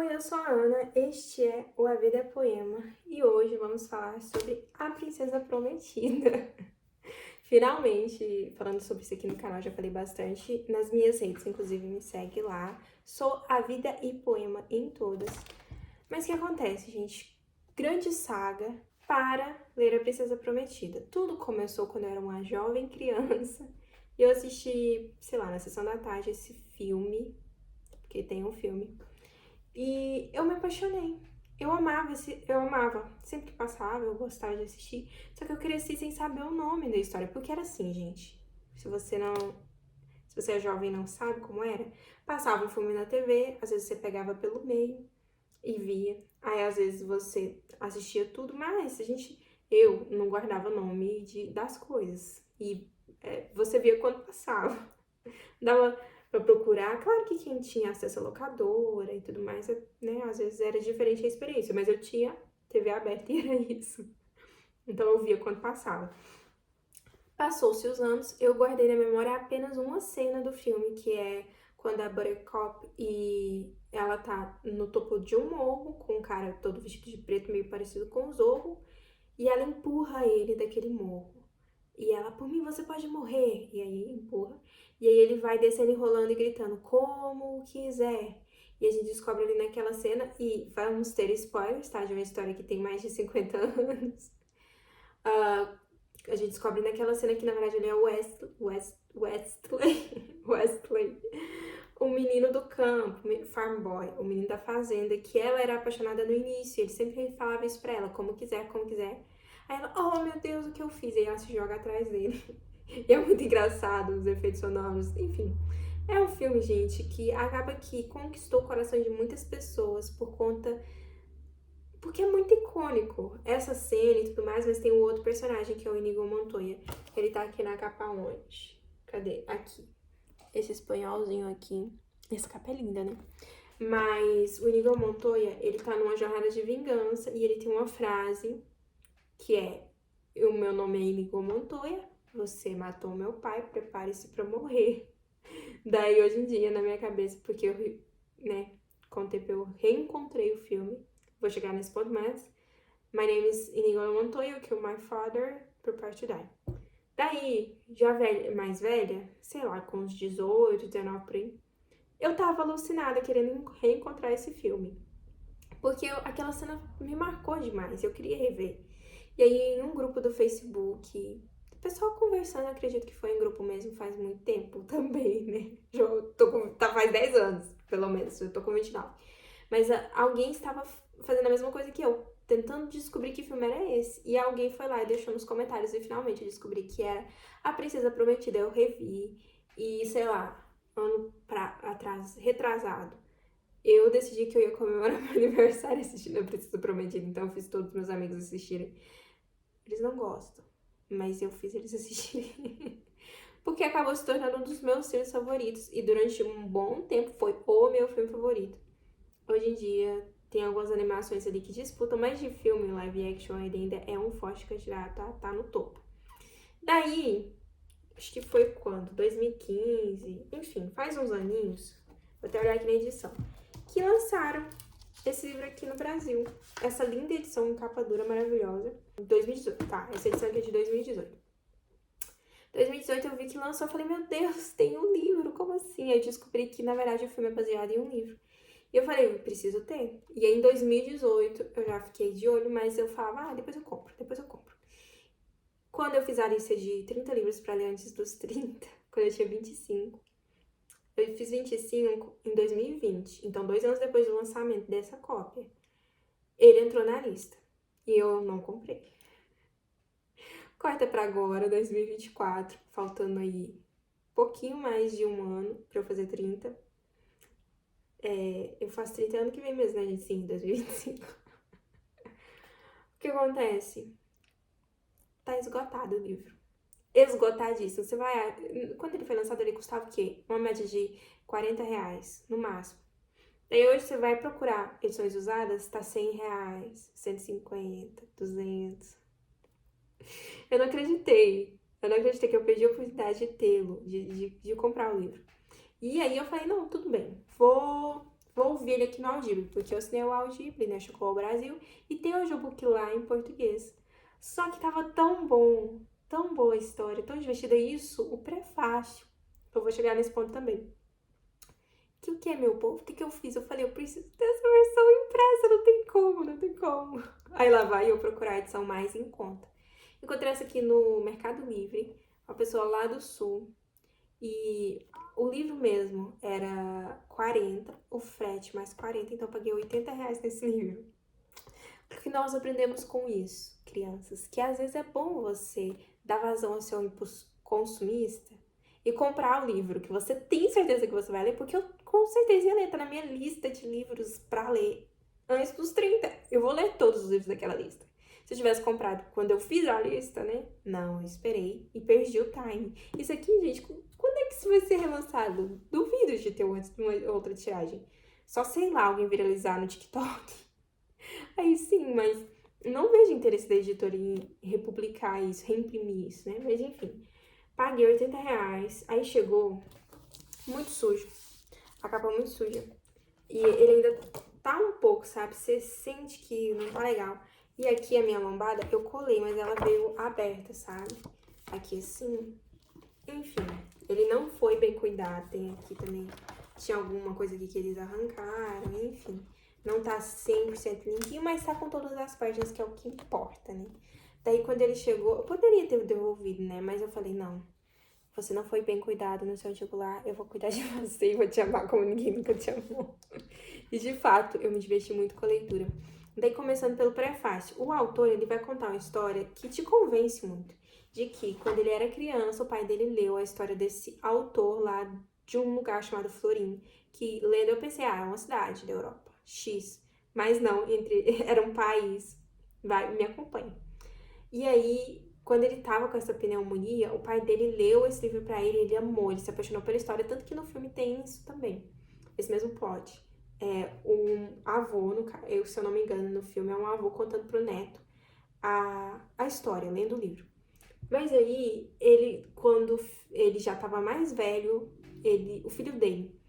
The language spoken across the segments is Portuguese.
Oi, eu sou a Ana, este é o A Vida é Poema e hoje vamos falar sobre A Princesa Prometida. Finalmente, falando sobre isso aqui no canal, já falei bastante nas minhas redes, inclusive me segue lá. Sou A Vida e Poema em todas. Mas o que acontece, gente? Grande saga para ler A Princesa Prometida. Tudo começou quando eu era uma jovem criança e eu assisti, sei lá, na sessão da tarde esse filme, porque tem um filme. E eu me apaixonei. Eu amava. Sempre que passava, eu gostava de assistir. Só que eu cresci sem saber o nome da história. Porque era assim, gente. Se você é jovem e não sabe como era, passava um filme na TV, às vezes você pegava pelo meio e via. Aí às vezes você assistia tudo, mas eu não guardava nome das coisas. E você via quando passava. Dava pra procurar. Claro que quem tinha acesso à locadora e tudo mais, né, às vezes era diferente a experiência, mas eu tinha TV aberta e era isso. Então eu via quando passava. Passou-se os anos, eu guardei na memória apenas uma cena do filme, que é quando a Buttercup e ela tá no topo de um morro, com um cara todo vestido de preto, meio parecido com o Zorro, e ela empurra ele daquele morro. E ela, por mim você pode morrer. E aí empurra. E aí ele vai descendo, enrolando e gritando, como quiser. E a gente descobre ali naquela cena, e vamos ter spoilers, tá? De uma história que tem mais de 50 anos. A gente descobre naquela cena que na verdade ele é o Westley. Westley. O menino do campo, farm boy, o menino da fazenda, que ela era apaixonada no início. Ele sempre falava isso pra ela, como quiser, como quiser. Aí ela, oh meu Deus, o que eu fiz? E aí ela se joga atrás dele. E é muito engraçado os efeitos sonoros, enfim. É um filme, gente, que acaba que conquistou o coração de muitas pessoas porque é muito icônico essa cena e tudo mais, mas tem um outro personagem que é o Inigo Montoya. Ele tá aqui na capa onde? Cadê? Aqui. Esse espanholzinho aqui. Essa capa é linda, né? Mas o Inigo Montoya, ele tá numa jornada de vingança e ele tem uma frase que é: o meu nome é Inigo Montoya, você matou meu pai, prepare-se pra morrer. Daí hoje em dia, na minha cabeça, porque eu, né, com o tempo eu reencontrei o filme, vou chegar nesse ponto, mas my name is Inigo Montoya, you kill my father, prepare to die. Daí, já mais velha, sei lá, com uns 18, 19 por aí, eu tava alucinada querendo reencontrar esse filme. Porque aquela cena me marcou demais, eu queria rever. E aí, em um grupo do Facebook, o pessoal conversando, acredito que foi em grupo mesmo, faz muito tempo também, né? Faz 10 anos, pelo menos, eu tô com 29. Mas alguém estava fazendo a mesma coisa que eu, tentando descobrir que filme era esse. E alguém foi lá e deixou nos comentários, e finalmente eu descobri que era A Princesa Prometida. Eu revi, e sei lá, atrás, retrasado, eu decidi que eu ia comemorar meu aniversário assistindo A Princesa Prometida, então eu fiz todos os meus amigos assistirem. Eles não gostam, mas eu fiz eles assistirem. Porque acabou se tornando um dos meus filmes favoritos, e durante um bom tempo foi o meu filme favorito. Hoje em dia, tem algumas animações ali que disputam, mas de filme, live action, ele ainda é um forte candidato, tá no topo. Daí, acho que foi quando? 2015, enfim, faz uns aninhos, vou até olhar aqui na edição, que lançaram esse livro aqui no Brasil. Essa linda edição em capa dura maravilhosa. 2018, tá, essa edição aqui é de 2018. 2018 eu vi que lançou, eu falei, meu Deus, tem um livro, como assim? Aí eu descobri que, na verdade, o filme é baseado em um livro. E eu falei, eu preciso ter. E aí, em 2018, eu já fiquei de olho, mas eu falava, depois eu compro, depois eu compro. Quando eu fiz a lista de 30 livros pra ler antes dos 30, quando eu tinha 25, eu fiz 25 em 2020, então 2 anos depois do lançamento dessa cópia, ele entrou na lista. E eu não comprei. Corta pra agora, 2024, faltando aí pouquinho mais de um ano pra eu fazer 30. Eu faço 30 ano que vem mesmo, né, gente? Sim, 2025. O que acontece? Tá esgotado o livro. Esgotadíssimo. Você vai... Quando ele foi lançado, ele custava o quê? Uma média de R$ 40, no máximo. Daí hoje você vai procurar edições usadas, tá R$ 100, 150, 200. Eu não acreditei. Eu não acreditei que eu perdi a oportunidade de tê-lo, de comprar o livro. E aí eu falei, não, tudo bem. Vou vou ouvir ele aqui no Audible, porque eu assinei o Audible, né, Chegou ao Brasil, e tem o audiobook lá em português. Só que tava tão bom, tão boa a história, tão divertida. Isso, o prefácio, eu vou chegar nesse ponto também. O que é, meu povo? O que eu fiz? Eu falei, eu preciso dessa versão impressa, não tem como, não tem como. Aí lá vai eu procurar a edição mais em conta. Encontrei essa aqui no Mercado Livre, uma pessoa lá do Sul, e o livro mesmo era 40, o frete mais 40, então eu paguei R$ 80 nesse livro. O que nós aprendemos com isso, crianças? Que às vezes é bom você dar vazão ao seu impulso consumista e comprar o livro que você tem certeza que você vai ler, porque eu com certeza ia ler, tá na minha lista de livros pra ler antes dos 30. Eu vou ler todos os livros daquela lista. Se eu tivesse comprado quando eu fiz a lista, né? Não, eu esperei e perdi o time. Isso aqui, gente, quando é que isso vai ser relançado? Duvido de ter uma outra tiragem. Só sei lá, alguém viralizar no TikTok. Aí sim, mas não vejo interesse da editora em republicar isso, reimprimir isso, né? Mas enfim, paguei R$ 80, aí chegou muito sujo, a capa muito suja. E ele ainda tá um pouco, sabe? Você sente que não tá legal. E aqui a minha lombada eu colei, mas ela veio aberta, sabe? Aqui assim. Enfim, ele não foi bem cuidado. Tem aqui também, tinha alguma coisa aqui que eles arrancaram, enfim. Não tá 100% limpinho, mas tá com todas as páginas, que é o que importa, né? Daí, quando ele chegou, eu poderia ter devolvido, né? Mas eu falei, não, você não foi bem cuidado no seu anticular, eu vou cuidar de você e vou te amar como ninguém nunca te amou. E, de fato, eu me diverti muito com a leitura. Daí, começando pelo prefácio. O autor, ele vai contar uma história que te convence muito. De que, quando ele era criança, o pai dele leu a história desse autor lá de um lugar chamado Florim. Que, lendo, eu pensei, é uma cidade da Europa. X. Mas não, era um país. Vai, me acompanha. E aí, quando ele tava com essa pneumonia, o pai dele leu esse livro pra ele, ele amou, ele se apaixonou pela história, tanto que no filme tem isso também. Esse mesmo plot. Um avô, se eu não me engano, no filme, é um avô contando pro neto a história, lendo o livro. Mas aí, quando ele já tava mais velho, o filho dele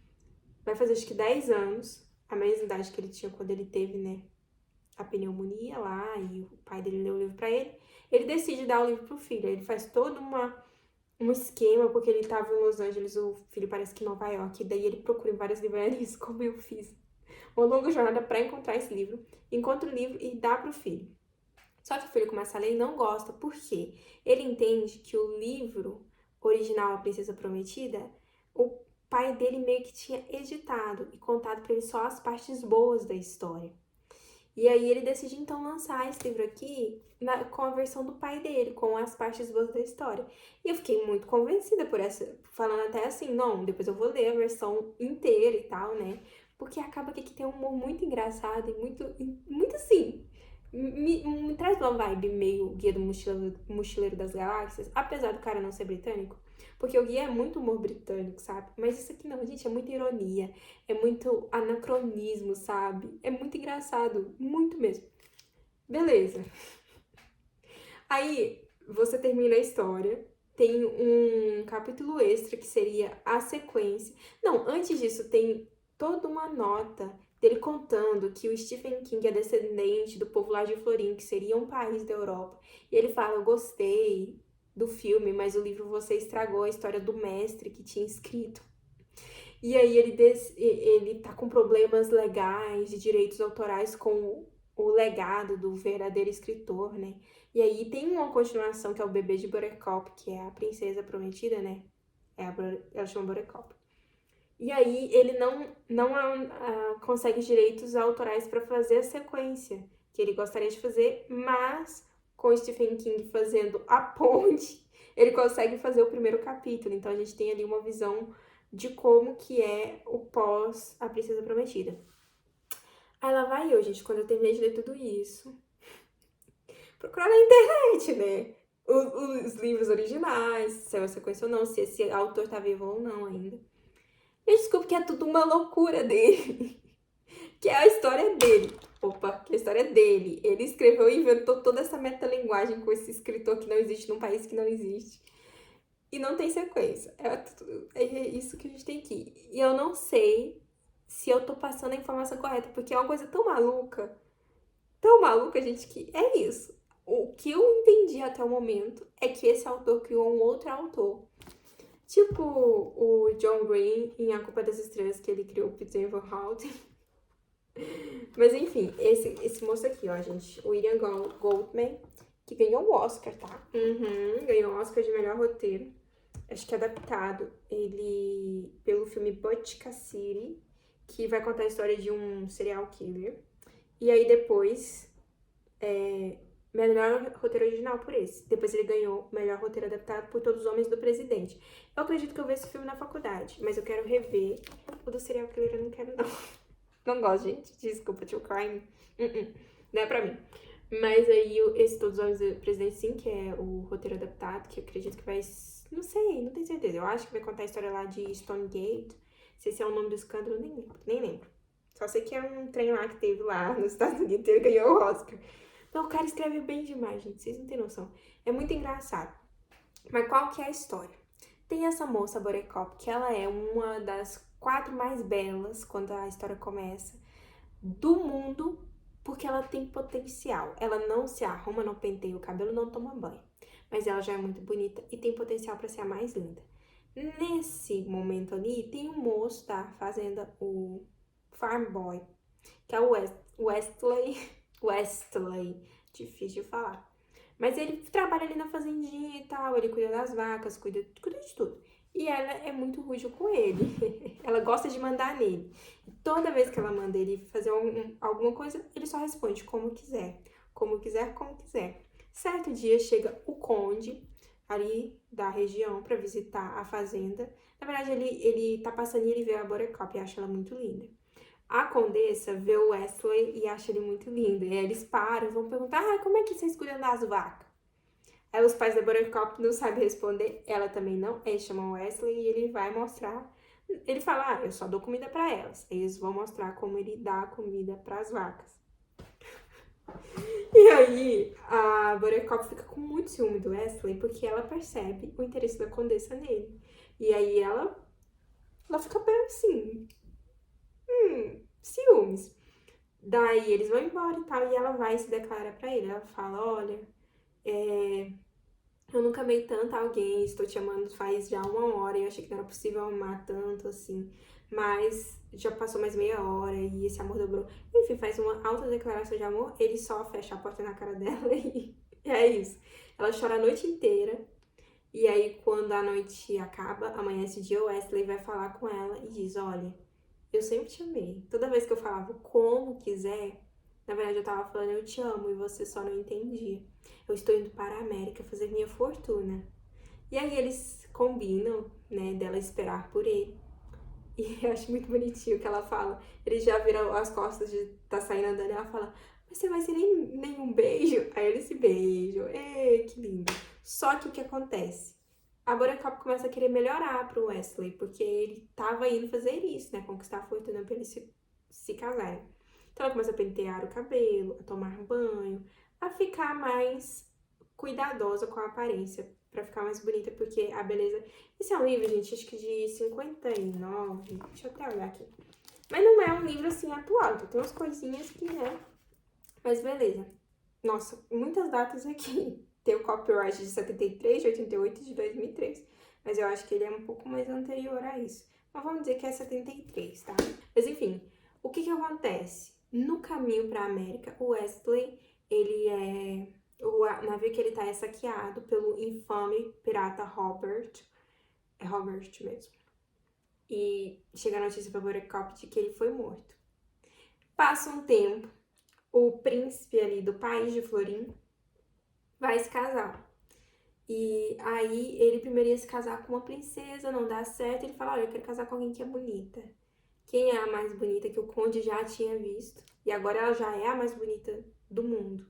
vai fazer acho que 10 anos, a mesma idade que ele tinha quando ele teve, né, a pneumonia lá, e o pai dele leu o livro pra ele. Ele decide dar o livro pro filho. Ele faz todo um esquema, porque ele tava em Los Angeles, o filho parece que em Nova York, e daí ele procura em várias livrarias, como eu fiz. Uma longa jornada pra encontrar esse livro. Encontra o livro e dá pro filho. Só que o filho começa a ler e não gosta. Por quê? Ele entende que o livro original, A Princesa Prometida, o pai dele meio que tinha editado e contado pra ele só as partes boas da história. E aí ele decide então lançar esse livro aqui com a versão do pai dele, com as partes boas da história. E eu fiquei muito convencida por essa, falando até assim, não, depois eu vou ler a versão inteira e tal, né? Porque acaba que aqui tem um humor muito engraçado e muito assim, me traz uma vibe meio Guia do Mochileiro das Galáxias, apesar do cara não ser britânico. Porque o Guia é muito humor britânico, sabe? Mas isso aqui não, gente, é muita ironia, é muito anacronismo, sabe? É muito engraçado, muito mesmo. Beleza. Aí, você termina a história, tem um capítulo extra que seria a sequência. Não, antes disso, tem toda uma nota dele contando que o Stephen King é descendente do povo lá de Florim, que seria um país da Europa. E ele fala, eu gostei do filme, mas o livro você estragou a história do mestre que tinha escrito. E aí ele tá com problemas legais, de direitos autorais com o legado do verdadeiro escritor, né? E aí tem uma continuação que é o Bebê de Buttercup, que é a princesa prometida, né? Ela chama Buttercup. E aí ele não consegue direitos autorais para fazer a sequência que ele gostaria de fazer, mas com o Stephen King fazendo a ponte, ele consegue fazer o primeiro capítulo. Então a gente tem ali uma visão de como que é o pós A Princesa Prometida. Aí lá vai eu, gente, quando eu terminei de ler tudo isso, procurar na internet, né? Os livros originais, se é uma sequência ou não, se esse autor tá vivo ou não ainda. Eu descubro que é tudo uma loucura dele. Que é a história dele. Opa, que é a história dele. Ele escreveu e inventou toda essa metalinguagem com esse escritor que não existe num país que não existe. E não tem sequência. É isso que a gente tem aqui. E eu não sei se eu tô passando a informação correta, porque é uma coisa tão maluca, gente, que é isso. O que eu entendi até o momento é que esse autor criou um outro autor. Tipo o John Green em A Culpa das Estrelas, que ele criou o Peter Van Houten. Mas enfim, esse moço aqui, ó, gente, o William Goldman, que ganhou o Oscar, tá? Ganhou o Oscar de melhor roteiro. Acho que é adaptado ele pelo filme Butch Cassidy, que vai contar a história de um serial killer. E aí depois, melhor roteiro original por esse. Depois ele ganhou melhor roteiro adaptado por Todos os Homens do Presidente. Eu acredito que eu vi esse filme na faculdade, mas eu quero rever. O do serial killer eu não quero, não. Não gosto, gente. Desculpa, true crime. Não é pra mim. Mas aí, esse Todos os Homens do Presidente, sim, que é o roteiro adaptado, que eu acredito que vai... Não sei, não tenho certeza. Eu acho que vai contar a história lá de Stonegate. Não sei se é o nome do escândalo, nem lembro. Só sei que é um trem lá que teve lá nos Estados Unidos e ele ganhou o Oscar. Então, o cara escreve bem demais, gente. Vocês não têm noção. É muito engraçado. Mas qual que é a história? Tem essa moça, Buttercup, que ela é uma das 4 mais belas, quando a história começa, do mundo, porque ela tem potencial. Ela não se arruma, não penteia o cabelo, não toma banho. Mas ela já é muito bonita e tem potencial para ser a mais linda. Nesse momento ali, tem um moço da fazenda, o Farm Boy, que é o Wesley, difícil de falar. Mas ele trabalha ali na fazendinha e tal, ele cuida das vacas, cuida de tudo. E ela é muito rude com ele. Ela gosta de mandar nele. E toda vez que ela manda ele fazer alguma coisa, ele só responde como quiser. Como quiser, como quiser. Certo dia chega o conde ali da região pra visitar a fazenda. Na verdade, ele tá passando e ele vê a Buttercup e acha ela muito linda. A condessa vê o Wesley e acha ele muito lindo. E aí eles param e vão perguntar, como é que vocês cuidam das vacas? Aí os pais da Buttercup não sabem responder, ela também não. Eles chamam o Wesley e ele vai mostrar. Ele fala, eu só dou comida pra elas. Eles vão mostrar como ele dá comida pras vacas. E aí a Buttercup fica com muito ciúme do Wesley porque ela percebe o interesse da condessa nele. E aí ela fica bem assim, ciúmes. Daí eles vão embora e tal, e ela vai e se declara pra ele. Ela fala, olha, eu nunca amei tanto alguém, estou te amando faz já 1 hora, e eu achei que não era possível amar tanto, assim. Mas já passou mais meia hora e esse amor dobrou. Enfim, faz uma alta declaração de amor, ele só fecha a porta na cara dela e é isso. Ela chora a noite inteira. E aí, quando a noite acaba, amanhece o dia, o Wesley vai falar com ela e diz, olha, eu sempre te amei. Toda vez que eu falava como quiser, na verdade eu tava falando eu te amo e você só não entendia. Eu estou indo para a América fazer minha fortuna. E aí eles combinam, né, dela esperar por ele. E eu acho muito bonitinho que ela fala. Ele já vira as costas de tá saindo andando e ela fala, mas você vai ser nenhum beijo? Aí eles se beijam. Que lindo. Só que o que acontece? A Buttercup começa a querer melhorar pro Wesley, porque ele tava indo fazer isso, né? Conquistar a fortuna pra eles se casarem. Então ela começa a pentear o cabelo, a tomar banho, a ficar mais cuidadosa com a aparência, pra ficar mais bonita, porque a beleza... Esse é um livro, gente, acho que de 59, deixa eu até olhar aqui. Mas não é um livro, assim, atual, então tem umas coisinhas que, né? Mas beleza. Nossa, muitas datas aqui. Tem o copyright de 73, de 88 e de 2003. Mas eu acho que ele é um pouco mais anterior a isso. Mas vamos dizer que é 73, tá? Mas enfim, o que acontece? No caminho pra América, o Wesley, o navio que ele tá é saqueado pelo infame pirata Robert. É Robert mesmo. E chega a notícia pra Buttercup de que ele foi morto. Passa um tempo, o príncipe ali do país de Florim vai se casar. E aí ele primeiro ia se casar com uma princesa, não dá certo. Ele fala, olha, eu quero casar com alguém que é bonita. Quem é a mais bonita que o conde já tinha visto? E agora ela já é a mais bonita do mundo.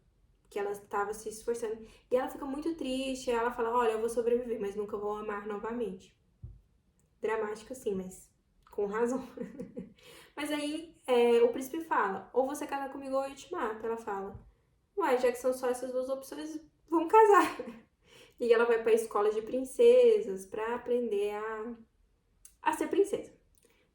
Que ela estava se esforçando. E ela fica muito triste. Ela fala, olha, eu vou sobreviver, mas nunca vou amar novamente. Dramático assim, mas com razão. Mas aí o príncipe fala, ou você casa comigo ou eu te mato. Ela fala, ué, já que são só essas duas opções, vamos casar. E ela vai pra escola de princesas pra aprender a ser princesa.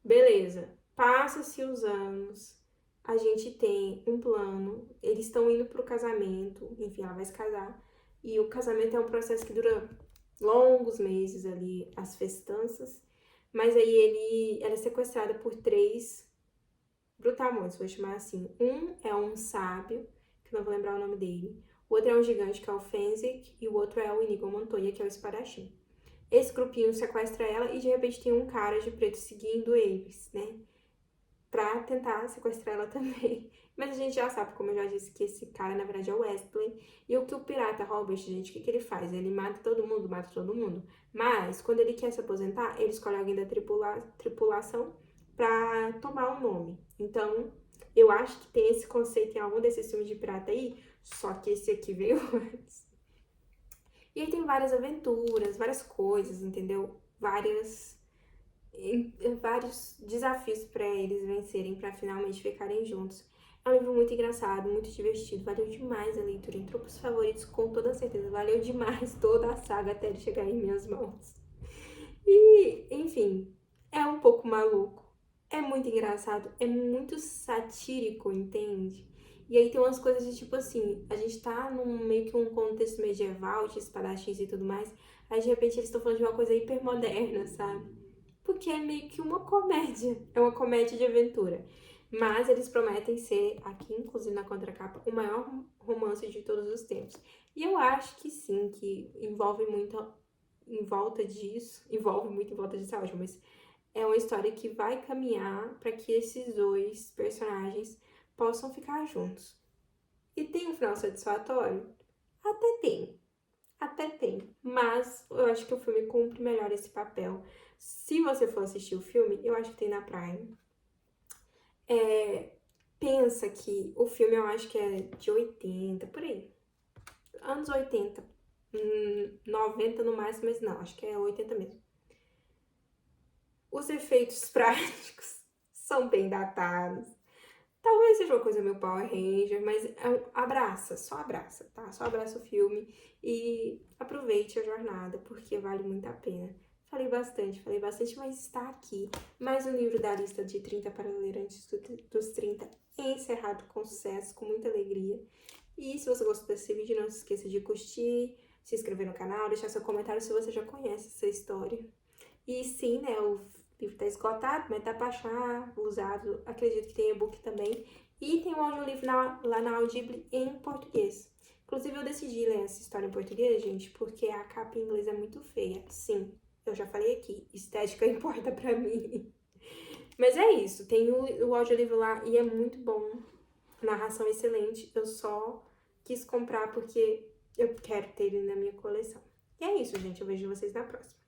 Beleza. Passa-se os anos, a gente tem um plano, eles estão indo pro casamento, enfim, ela vai se casar. E o casamento é um processo que dura longos meses ali, as festanças. Mas aí ela é sequestrada por 3 brutamontes, vou chamar assim. Um é um sábio, que não vou lembrar o nome dele. O outro é um gigante, que é o Fenzek. E o outro é o Inigo Montoya, que é o espadachim. Esse grupinho sequestra ela e de repente tem um cara de preto seguindo eles, né? Pra tentar sequestrar ela também. Mas a gente já sabe, como eu já disse, que esse cara, na verdade, é o Wesley. E o que o pirata Robert, gente, o que ele faz? Ele mata todo mundo, mata todo mundo. Mas, quando ele quer se aposentar, ele escolhe alguém da tripulação pra tomar o nome. Então, eu acho que tem esse conceito em algum desses filmes de pirata aí, só que esse aqui veio antes. E aí tem várias aventuras, várias coisas, entendeu? Vários desafios para eles vencerem, para finalmente ficarem juntos. É um livro muito engraçado, muito divertido, valeu demais a leitura, entrou pros favoritos com toda certeza, valeu demais toda a saga até ele chegar em minhas mãos. E, enfim, é um pouco maluco, é muito engraçado, é muito satírico, entende? E aí tem umas coisas de tipo assim, a gente tá num meio que um contexto medieval, de espadachins e tudo mais, aí de repente eles estão falando de uma coisa hipermoderna, sabe? Porque é meio que uma comédia, é uma comédia de aventura. Mas eles prometem ser, aqui inclusive na contracapa, o maior romance de todos os tempos. E eu acho que sim, que envolve muito em volta disso, é ótimo, mas é uma história que vai caminhar para que esses 2 personagens possam ficar juntos. E tem um final satisfatório? Até tem. Até tem, mas eu acho que o filme cumpre melhor esse papel. Se você for assistir o filme, eu acho que tem na Prime. Pensa que o filme eu acho que é de 80, por aí. Anos 80, 90 no máximo, mas não, acho que é 80 mesmo. Os efeitos práticos são bem datados. Talvez seja uma coisa meio Power Ranger, mas abraça, só abraça, tá? Só abraça o filme e aproveite a jornada, porque vale muito a pena. Falei bastante, mas está aqui. Mais um livro da lista de 30 para ler antes dos 30, encerrado com sucesso, com muita alegria. E se você gostou desse vídeo, não se esqueça de curtir, se inscrever no canal, deixar seu comentário se você já conhece essa história. E sim, né, o livro tá esgotado, mas dá pra achar usado. Acredito que tem e-book também. E tem um audiolivro lá na Audible em português. Inclusive, eu decidi ler essa história em português, gente, porque a capa em inglês é muito feia. Sim, eu já falei aqui, estética importa pra mim. Mas é isso, tem o audiolivro lá e é muito bom. Narração excelente. Eu só quis comprar porque eu quero ter ele na minha coleção. E é isso, gente. Eu vejo vocês na próxima.